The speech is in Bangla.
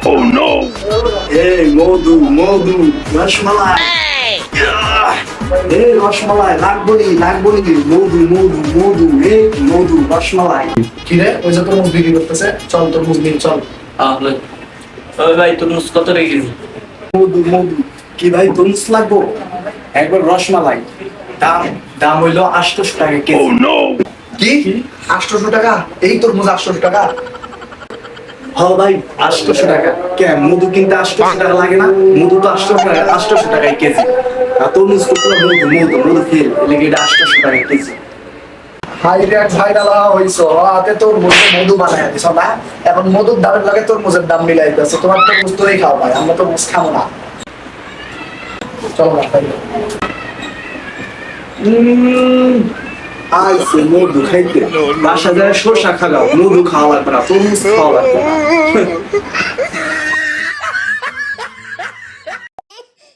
Oh no! এই মধু মধু রসমালাই এই রসমালাই লাগবলি মধু মধু মধু এই মধু রসমালাই কি রে ওই যে তরমুজ বিক্রি করতেছে চল তরমুজ নিয়ে চল তাহলে ওই ভাই তরমুজ কত রেখেছি? মধু মধু কি ভাই তরমুজ লাগবো একবার রসমালাই দাম দাম হইলো 800 টাকা কেজি Oh no! কি 800 টাকা এই তরমুজ 800 টাকা হ্যাঁ ভাই 800 টাকা কেন মধু কিনতে 800 টাকা লাগে না মধু তো 800 টাকায় কেজি আর তরমুজ তো পুরো মধু মধু মধু ফেল লেগে এটা 800 টাকা কেজি হাই রেট ভাইরাল হইছো হাতে তোর মধু বানায় দিছ না এখন মধুর দামের লাগে তরমুজের দাম মিলাইতেছে তোমার তরমুজ তোই খাও ভাই আমরা তরমুজ খাবো না চলো না ভাই আইসে মধু খাইতে বাসা যায় শসা খাগাও মধু খাওয়া লাগবে না তরমুজ খাওয়া লাগবে না